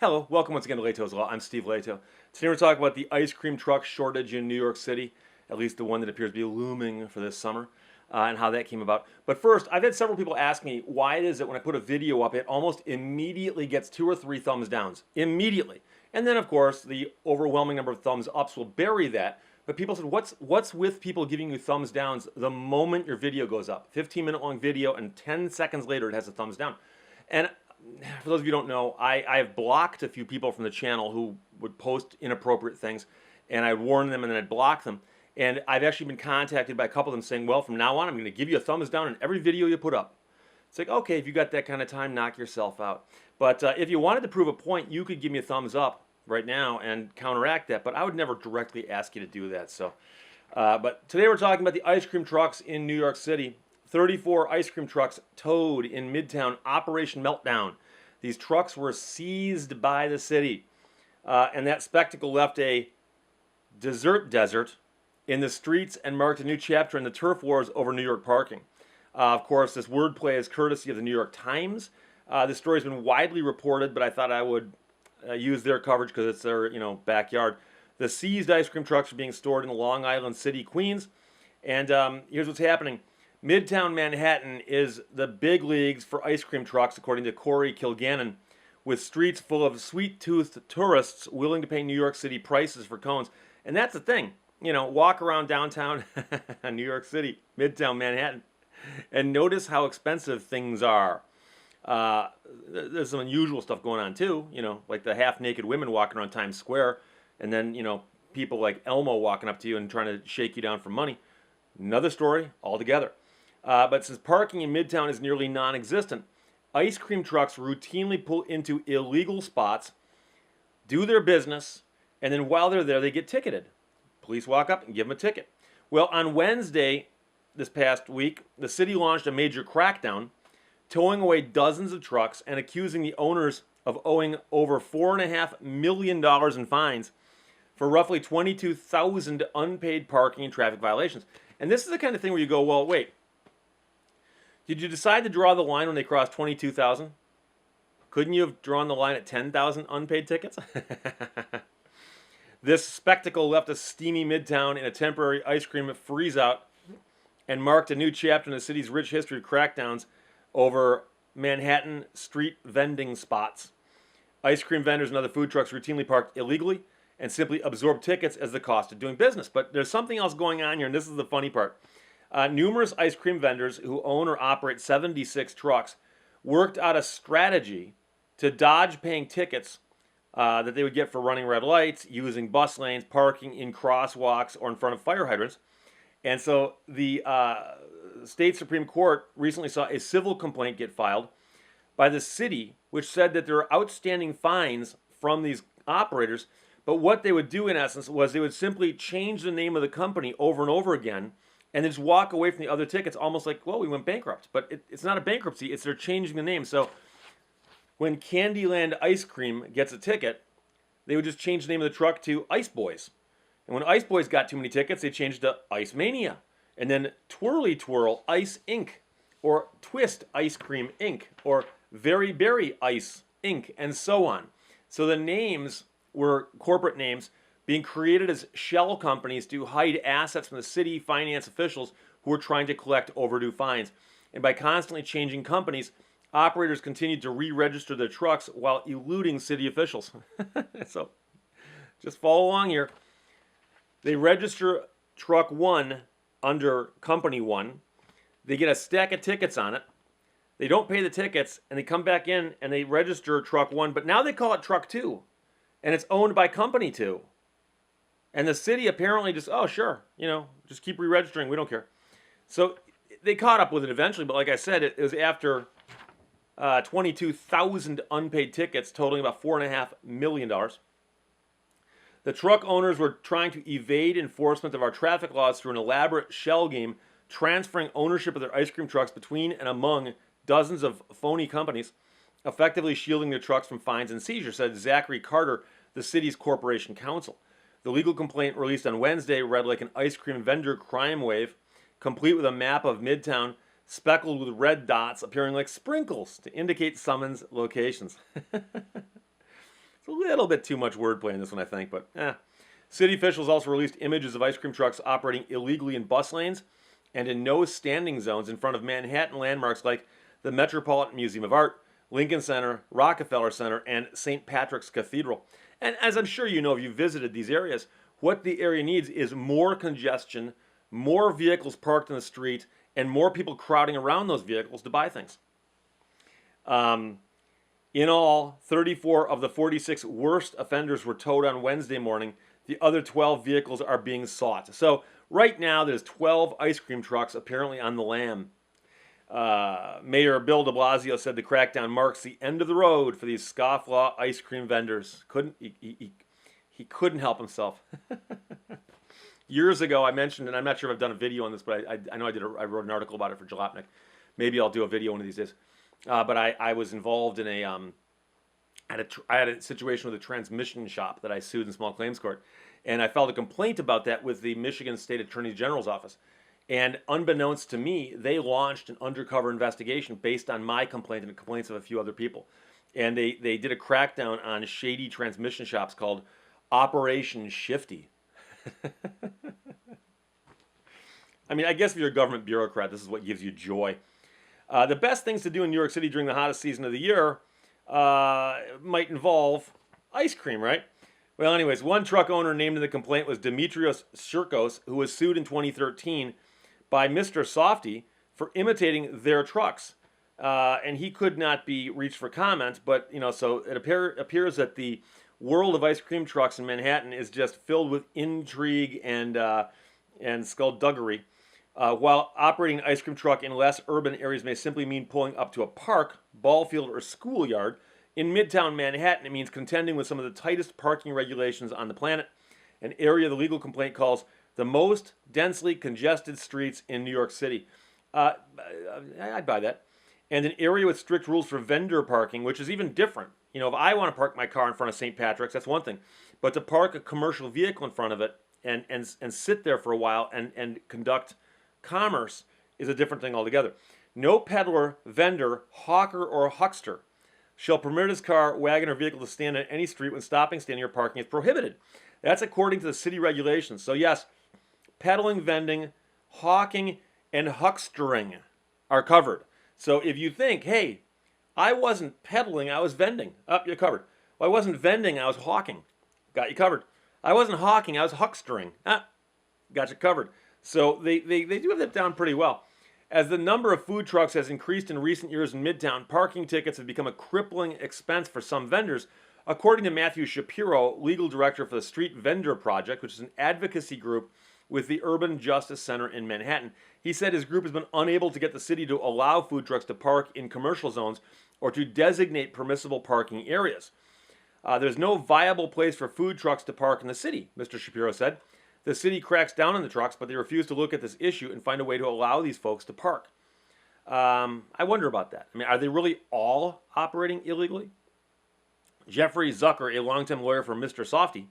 Hello, welcome once again to Lehto's Law. I'm Steve Lehto. Today we're talking about the ice cream truck shortage in New York City, at least the one that appears to be looming for this summer, and how that came about. But first, I've had several people ask me why it is that when I put a video up, it almost immediately gets 2 or 3 thumbs downs. Immediately. And then, of course, the overwhelming number of thumbs ups will bury that. But people said, what's with people giving you thumbs downs the moment your video goes up? 15-minute long video, and 10 seconds later it has a thumbs down. And for those of you who don't know, I have blocked a few people from the channel who would post inappropriate things, and I'd warn them and then I'd block them. And I've actually been contacted by a couple of them saying, well, from now on, I'm going to give you a thumbs down in every video you put up. It's like, okay, if you got that kind of time, knock yourself out. But if you wanted to prove a point, you could give me a thumbs up right now and counteract that, but I would never directly ask you to do that. But today we're talking about the ice cream trucks in New York City. 34 ice cream trucks towed in Midtown, Operation Meltdown. These trucks were seized by the city, and that spectacle left a desert in the streets and marked a new chapter in the turf wars over New York parking. Of course, this wordplay is courtesy of the New York Times. This story has been widely reported, but I thought I would use their coverage because it's their backyard. The seized ice cream trucks are being stored in Long Island City, Queens, and here's what's happening. Midtown Manhattan is the big leagues for ice cream trucks, according to Corey Kilgannon, with streets full of sweet-toothed tourists willing to pay New York City prices for cones. And that's the thing. Walk around downtown New York City, Midtown Manhattan, and notice how expensive things are. There's some unusual stuff going on, too, like the half-naked women walking around Times Square, and then, people like Elmo walking up to you and trying to shake you down for money. Another story altogether. But since parking in Midtown is nearly non-existent, ice cream trucks routinely pull into illegal spots, do their business, and then while they're there, they get ticketed. Police walk up and give them a ticket. Well, on Wednesday this past week, the city launched a major crackdown, towing away dozens of trucks and accusing the owners of owing over $4.5 million in fines for roughly 22,000 unpaid parking and traffic violations. And this is the kind of thing where you go, well, wait. Did you decide to draw the line when they crossed 22,000? Couldn't you have drawn the line at 10,000 unpaid tickets? This spectacle left a steamy Midtown in a temporary ice cream freeze-out and marked a new chapter in the city's rich history of crackdowns over Manhattan street vending spots. Ice cream vendors and other food trucks routinely parked illegally and simply absorb tickets as the cost of doing business. But there's something else going on here, and this is the funny part. Numerous ice cream vendors who own or operate 76 trucks worked out a strategy to dodge paying tickets that they would get for running red lights, using bus lanes, parking in crosswalks, or in front of fire hydrants. And so the state Supreme Court recently saw a civil complaint get filed by the city, which said that there are outstanding fines from these operators. But what they would do, in essence, was they would simply change the name of the company over and over again and then just walk away from the other tickets, almost like, well, we went bankrupt. But it's not a bankruptcy. It's they're changing the name. So when Candyland Ice Cream gets a ticket, they would just change the name of the truck to Ice Boys. And when Ice Boys got too many tickets, they changed to Ice Mania. And then Twirly Twirl Ice Inc. Or Twist Ice Cream Inc. Or Very Berry Ice Inc. And so on. So the names were corporate names being created as shell companies to hide assets from the city finance officials who were trying to collect overdue fines. And by constantly changing companies, operators continued to re-register their trucks while eluding city officials. So just follow along here. They register truck 1 under company 1. They get a stack of tickets on it. They don't pay the tickets, and they come back in and they register truck 1, but now they call it truck 2. And it's owned by company 2. And the city apparently just, oh, sure, just keep re-registering. We don't care. So they caught up with it eventually, but like I said, it was after 22,000 unpaid tickets totaling about $4.5 million. The truck owners were trying to evade enforcement of our traffic laws through an elaborate shell game, transferring ownership of their ice cream trucks between and among dozens of phony companies, effectively shielding their trucks from fines and seizures, said Zachary Carter, the city's corporation counsel. The legal complaint released on Wednesday read like an ice cream vendor crime wave, complete with a map of Midtown speckled with red dots appearing like sprinkles to indicate summons locations. It's a little bit too much wordplay in this one, I think, but City officials also released images of ice cream trucks operating illegally in bus lanes and in no standing zones in front of Manhattan landmarks like the Metropolitan Museum of Art, Lincoln Center, Rockefeller Center, and St. Patrick's Cathedral. And as I'm sure you know if you visited these areas, what the area needs is more congestion, more vehicles parked in the street, and more people crowding around those vehicles to buy things. In all, 34 of the 46 worst offenders were towed on Wednesday morning. The other 12 vehicles are being sought. So right now there's 12 ice cream trucks apparently on the lam. Mayor Bill de Blasio said the crackdown marks the end of the road for these scofflaw ice cream vendors. He couldn't help himself. Years ago, I mentioned, and I'm not sure if I've done a video on this, but I know I wrote an article about it for Jalopnik. Maybe I'll do a video one of these days. But I was involved in I had a situation with a transmission shop that I sued in small claims court, and I filed a complaint about that with the Michigan State Attorney General's office. And unbeknownst to me, they launched an undercover investigation based on my complaint and the complaints of a few other people. And they did a crackdown on shady transmission shops called Operation Shifty. I mean, I guess if you're a government bureaucrat, this is what gives you joy. The best things to do in New York City during the hottest season of the year might involve ice cream, right? Well, anyways, one truck owner named in the complaint was Dimitrios Shirkos, who was sued in 2013 by Mr. Softy for imitating their trucks. And he could not be reached for comment, but, so it appears that the world of ice cream trucks in Manhattan is just filled with intrigue and skullduggery. While operating an ice cream truck in less urban areas may simply mean pulling up to a park, ball field, or schoolyard, in Midtown Manhattan it means contending with some of the tightest parking regulations on the planet, an area the legal complaint calls the most densely congested streets in New York City. I'd buy that. And an area with strict rules for vendor parking, which is even different. If I want to park my car in front of St. Patrick's, that's one thing. But to park a commercial vehicle in front of it and sit there for a while and conduct commerce is a different thing altogether. No peddler, vendor, hawker, or huckster shall permit his car, wagon, or vehicle to stand on any street when stopping, standing, or parking is prohibited. That's according to the city regulations. So yes, peddling, vending, hawking, and huckstering are covered. So if you think, hey, I wasn't peddling, I was vending, you're covered. Well, I wasn't vending, I was hawking. Got you covered. I wasn't hawking, I was huckstering. Got you covered. So they do have that down pretty well. As the number of food trucks has increased in recent years in Midtown, parking tickets have become a crippling expense for some vendors, according to Matthew Shapiro, legal director for the Street Vendor Project, which is an advocacy group with the Urban Justice Center in Manhattan. He said his group has been unable to get the city to allow food trucks to park in commercial zones or to designate permissible parking areas. There's no viable place for food trucks to park in the city, Mr. Shapiro said. The city cracks down on the trucks, but they refuse to look at this issue and find a way to allow these folks to park. I wonder about that. I mean, are they really all operating illegally? Jeffrey Zucker, a longtime lawyer for Mr. Softy,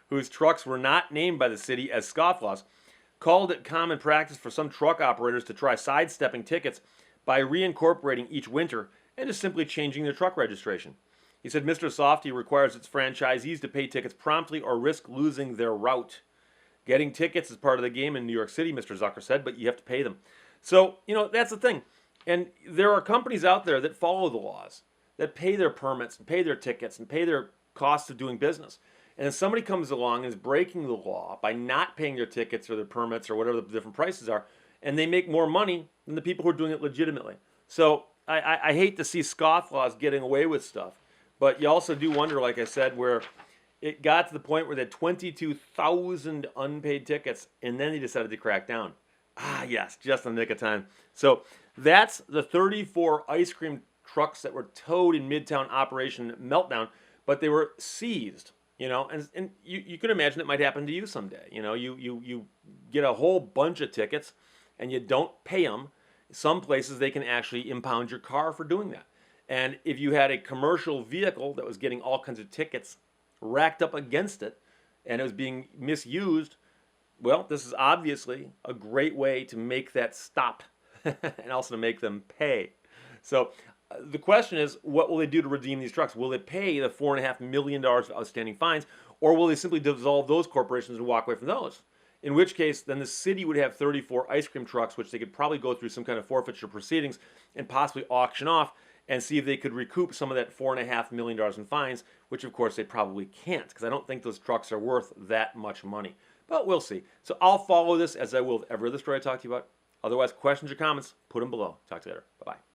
whose trucks were not named by the city as scofflaws, called it common practice for some truck operators to try sidestepping tickets by reincorporating each winter and just simply changing their truck registration. He said Mr. Softy requires its franchisees to pay tickets promptly or risk losing their route. Getting tickets is part of the game in New York City, Mr. Zucker said, but you have to pay them. So, that's the thing. And there are companies out there that follow the laws, that pay their permits and pay their tickets and pay their costs of doing business. And if somebody comes along and is breaking the law by not paying their tickets or their permits or whatever the different prices are, and they make more money than the people who are doing it legitimately. So I hate to see scofflaws getting away with stuff. But you also do wonder, like I said, where it got to the point where they had 22,000 unpaid tickets, and then they decided to crack down. Yes, just in the nick of time. So that's the 34 ice cream trucks that were towed in Midtown Operation Meltdown, but they were seized. And you can imagine it might happen to you someday. You get a whole bunch of tickets, and you don't pay them. Some places they can actually impound your car for doing that. And if you had a commercial vehicle that was getting all kinds of tickets racked up against it and it was being misused, well, this is obviously a great way to make that stop and also to make them pay. So The question is, what will they do to redeem these trucks? Will they pay the $4.5 million of outstanding fines, or will they simply dissolve those corporations and walk away from those? In which case, then the city would have 34 ice cream trucks, which they could probably go through some kind of forfeiture proceedings and possibly auction off and see if they could recoup some of that $4.5 million in fines, which of course they probably can't, because I don't think those trucks are worth that much money. But we'll see. So I'll follow this as I will with every other story I talk to you about. Otherwise, questions or comments, put them below. Talk to you later. Bye-bye.